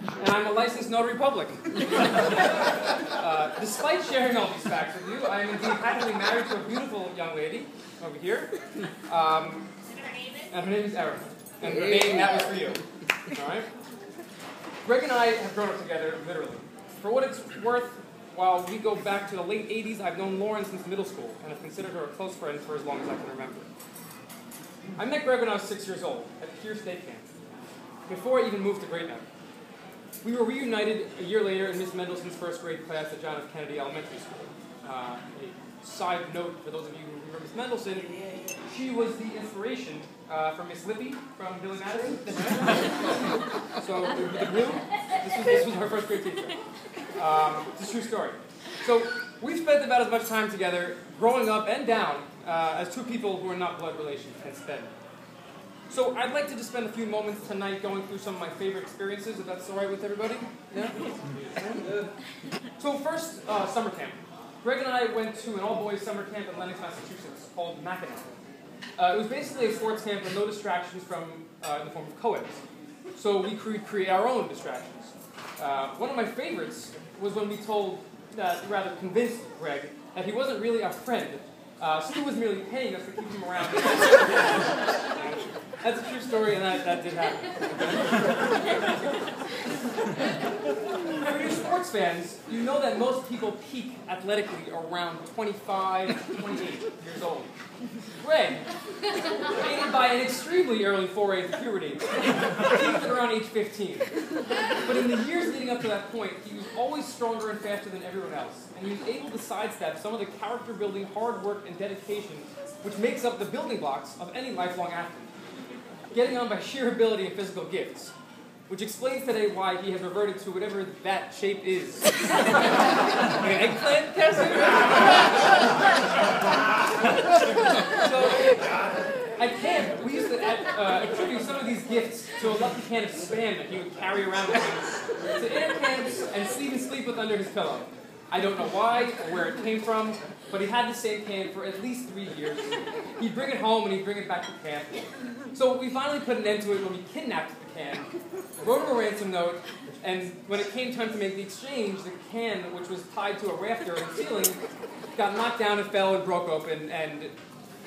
and I'm a licensed notary public. Despite sharing all these facts with you, I am indeed happily married to a beautiful young lady over here. And her name is Erica. And the name that was for you. All right? Greg and I have grown up together, literally. For what it's worth, while we go back to the late 80s, I've known Lauren since middle school, and have considered her a close friend for as long as I can remember. I met Greg when I was 6 years old, at Pierce State Camp, before I even moved to Great Neck. We were reunited a year later in Miss Mendelssohn's first grade class at John F. Kennedy Elementary School. A side note for those of you who remember Miss Mendelssohn, she was the inspiration for Miss Lippy from Billy Madison. So, with the blue, this was her first grade teacher. It's a true story. So, we've spent about as much time together, growing up and down, as two people who are not blood relations can spend. So, I'd like to just spend a few moments tonight going through some of my favorite experiences, if that's all right with everybody. Yeah? So, first, summer camp. Greg and I went to an all-boys summer camp in Lenox, Massachusetts, called Mackinac. It was basically a sports camp with no distractions from in the form of co-eds. So we create our own distractions. One of my favorites was when we rather convinced Greg that he wasn't really our friend. Stu was merely paying us to keep him around. That's a true story, and that did happen. For you sports fans, you know that most people peak athletically around 25, 28 years old. Greg, aided by an extremely early foray into puberty, peaked at around age 15. But in the years leading up to that point, he was always stronger and faster than everyone else, and he was able to sidestep some of the character-building hard work and dedication which makes up the building blocks of any lifelong athlete, getting on by sheer ability and physical gifts. Which explains today why he has reverted to whatever that shape is. Like an eggplant, Cassie? So, at camp, we used to attribute some of these gifts to a lucky can of Spam that he would carry around with him to air camps and sleep with under his pillow. I don't know why or where it came from, but he had the same can for at least 3 years. He'd bring it home and he'd bring it back to camp. So we finally put an end to it when we kidnapped the can, wrote him a ransom note, and when it came time to make the exchange, the can, which was tied to a rafter in the ceiling, got knocked down and fell and broke open, and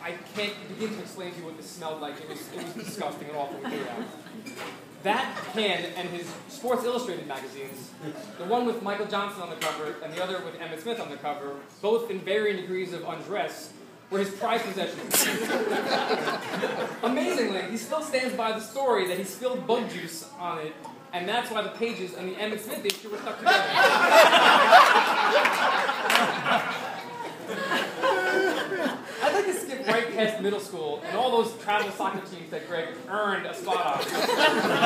I can't begin to explain to you what this smelled like. It was disgusting and awful when we threw it out. That can and his Sports Illustrated magazines, the one with Michael Johnson on the cover and the other with Emmett Smith on the cover, both in varying degrees of undress, were his prized possessions. Amazingly, he still stands by the story that he spilled bug juice on it, and that's why the pages in the Emmett Smith issue were stuck together. I'd like to skip right past middle school and all those travel soccer teams that Greg earned a spot on.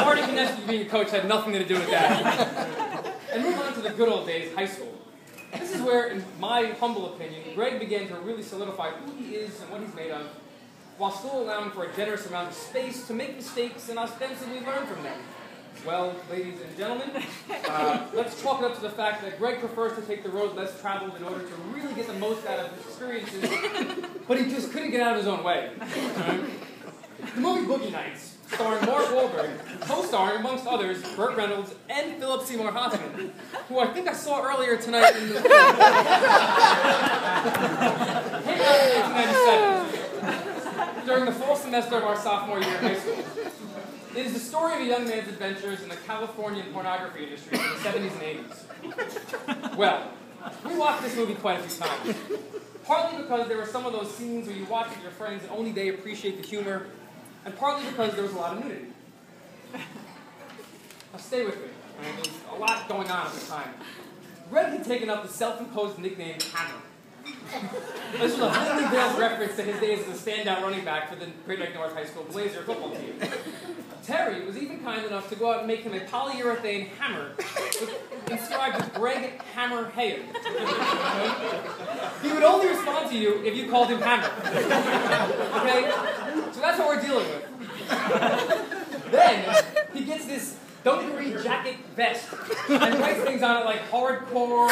Already connected to being a coach had nothing to do with that. And move on to the good old days, high school. This is where, in my humble opinion, Greg began to really solidify who he is and what he's made of, while still allowing for a generous amount of space to make mistakes and ostensibly learn from them. Well, ladies and gentlemen, let's chalk it up to the fact that Greg prefers to take the road less traveled in order to really get the most out of his experiences, but he just couldn't get out of his own way. The movie Boogie Nights, starring Mark Wahlberg, co-starring, amongst others, Burt Reynolds and Philip Seymour Hoffman, who I think I saw earlier tonight in the film. Came out in 1997, during the fall semester of our sophomore year in high school. It is the story of a young man's adventures in the Californian pornography industry in the 70s and 80s. Well, we watched this movie quite a few times. Partly because there were some of those scenes where you watch with your friends and only they appreciate the humor, and partly because there was a lot of nudity. Now stay with me. There was a lot going on at the time. Greg had taken up the self-imposed nickname Hammer. This was a thinly veiled reference to his days as a standout running back for the Great Neck North High School Blazer football team. Terry was even kind enough to go out and make him a polyurethane hammer inscribed with Gregg Hammer Hayim. He would only respond to you if you called him Hammer. Okay? So that's what we're dealing with. Then, he gets this dungaree jacket vest and writes things on it like hardcore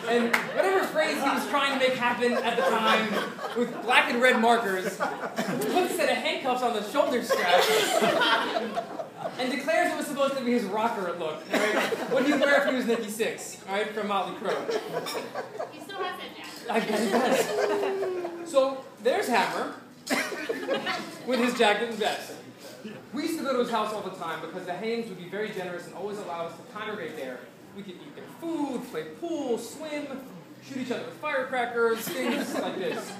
and whatever phrase he was trying to make happen at the time with black and red markers, puts a set of handcuffs on the shoulder strap and declares it was supposed to be his rocker look. Right? What do you wear if he was Nikki Sixx, right, from Motley Crue? He still has that jacket. I guess he does. So there's Hammer with his jacket and vest. We used to go to his house all the time because the Hayims would be very generous and always allow us to congregate there. We could eat their food, play pool, swim, shoot each other with firecrackers, things like this.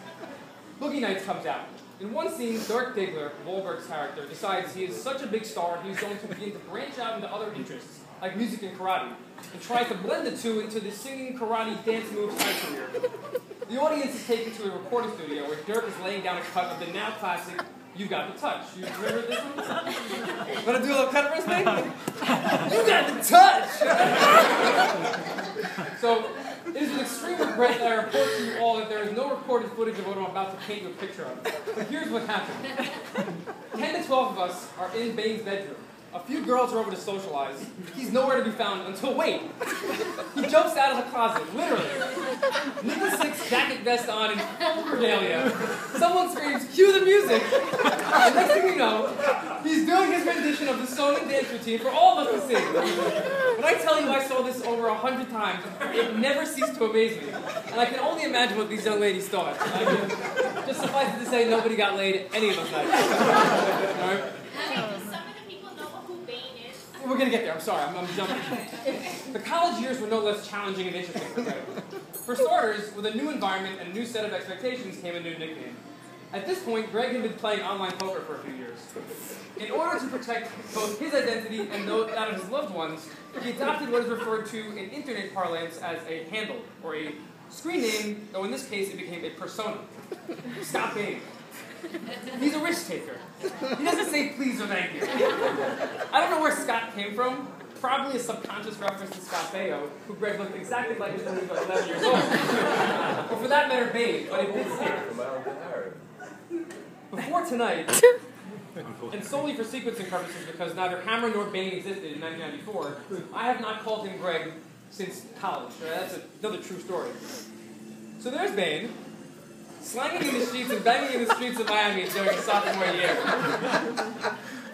Boogie Nights comes out. In one scene, Dirk Diggler, Wahlberg's character, decides he is such a big star he's going to begin to branch out into other interests, like music and karate, and tries to blend the two into the singing, karate, dance moves type career. The audience is taken to a recording studio where Dirk is laying down a cut of the now classic You Got the Touch. You remember this one? Want to do a little cut for us, baby? You got the touch! So, it is an extreme regret that I report to you all that there is no recorded footage of what I'm about to paint you a picture of. But here's what happened. 10 to 12 of us are in Bane's bedroom. A few girls are over to socialize. He's nowhere to be found until, wait, he jumps out of the closet, literally. Nikki Sixx jacket vest on and full regalia. Someone screams, cue the music. And next thing you know, he's doing his rendition of the song and dance routine for all of us to see. When I tell you I saw this over 100 times, it never ceased to amaze me. And I can only imagine what these young ladies thought. I mean, just suffice it to say, nobody got laid any of those nights. All right? We're going to get there. I'm sorry. I'm jumping. The college years were no less challenging and interesting for Greg. For starters, with a new environment and a new set of expectations came a new nickname. At this point, Greg had been playing online poker for a few years. In order to protect both his identity and that of his loved ones, he adopted what is referred to in internet parlance as a handle, or a screen name, though in this case it became a persona. Scott Bain. He's a risk taker. He doesn't say please or thank you. I don't know where Scott came from. Probably a subconscious reference to Scott Baio, who Greg looked exactly like when he was like 11 years old. Or for that matter, Bane, but it did stick. Before tonight, and solely for sequencing purposes because neither Hammer nor Bane existed in 1994, I have not called him Greg since college. That's another true story. So there's Bane, slanging in the streets and banging in the streets of Miami during his sophomore year.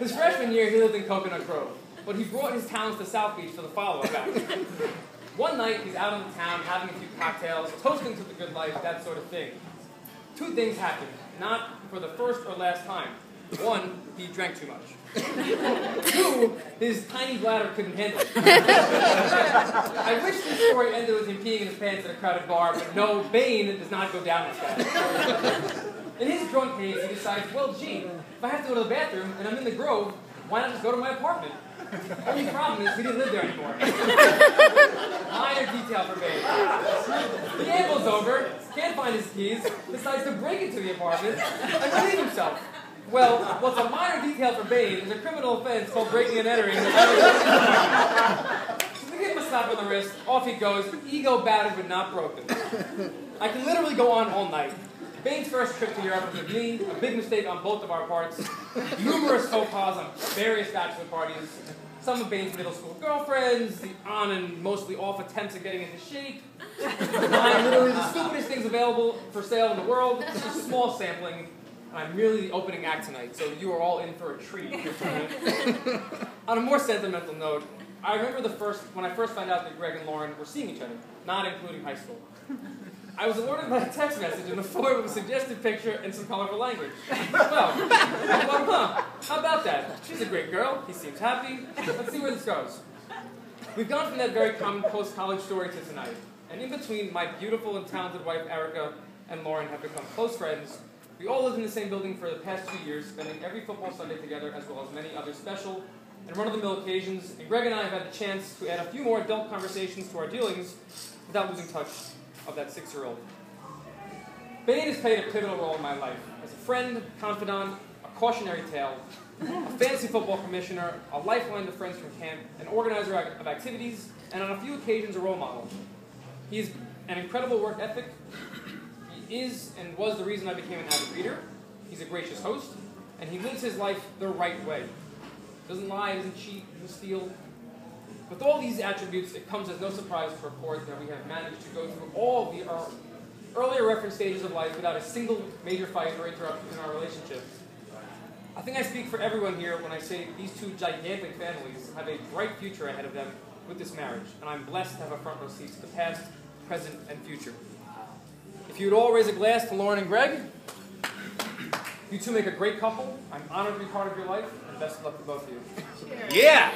His freshman year, he lived in Coconut Grove, but he brought his talents to South Beach for the follow-up act. One night, he's out in the town having a few cocktails, toasting to the good life, that sort of thing. Two things happened, not for the first or last time. One, he drank too much. Two, his tiny bladder couldn't handle it. I wish this story ended with him peeing in his pants at a crowded bar, but no, Bane does not go down like that. In his drunk haze, he decides, well, gee, if I have to go to the bathroom and I'm in the Grove, why not just go to my apartment? Only problem is we didn't live there anymore. Minor detail for Bane. The amble's over, can't find his keys, decides to break into the apartment and relieve himself. Well, what's a minor detail for Bane is a criminal offense called breaking and entering. So we give him a slap on the wrist, off he goes, ego battered but not broken. I can literally go on all night. Bane's first trip to Europe was with me, a big mistake on both of our parts, numerous faux pas on various bachelor parties, some of Bane's middle school girlfriends, the on and mostly off attempts at getting into shape. I'm literally the stupidest things available for sale in the world. Just a small sampling. I'm really the opening act tonight, so you are all in for a treat. On a more sentimental note, I remember when I first found out that Gregg and Lauren were seeing each other, not including high school. I was alerted by a text message in the form of a suggested picture and some colorful language. Well, how about that? She's a great girl, he seems happy, let's see where this goes. We've gone from that very common post-college story to tonight, and in between, my beautiful and talented wife Erica and Lauren have become close friends. We all lived in the same building for the past 2 years, spending every football Sunday together, as well as many other special and run-of-the-mill occasions, and Greg and I have had the chance to add a few more adult conversations to our dealings without losing touch of that 6-year-old. Bane has played a pivotal role in my life, as a friend, confidant, a cautionary tale, a fantasy football commissioner, a lifeline to friends from camp, an organizer of activities, and on a few occasions a role model. He has an incredible work ethic. He is and was the reason I became an avid reader. He's a gracious host, and he lives his life the right way. Doesn't lie, doesn't cheat, doesn't steal. With all these attributes, it comes as no surprise to report that we have managed to go through all the earlier reference stages of life without a single major fight or interruption in our relationship. I think I speak for everyone here when I say these two gigantic families have a bright future ahead of them with this marriage, and I'm blessed to have a front row seat to the past, present, and future. If you would all raise a glass to Lauren and Gregg, you two make a great couple. I'm honored to be part of your life, and best of luck to both of you. Yeah!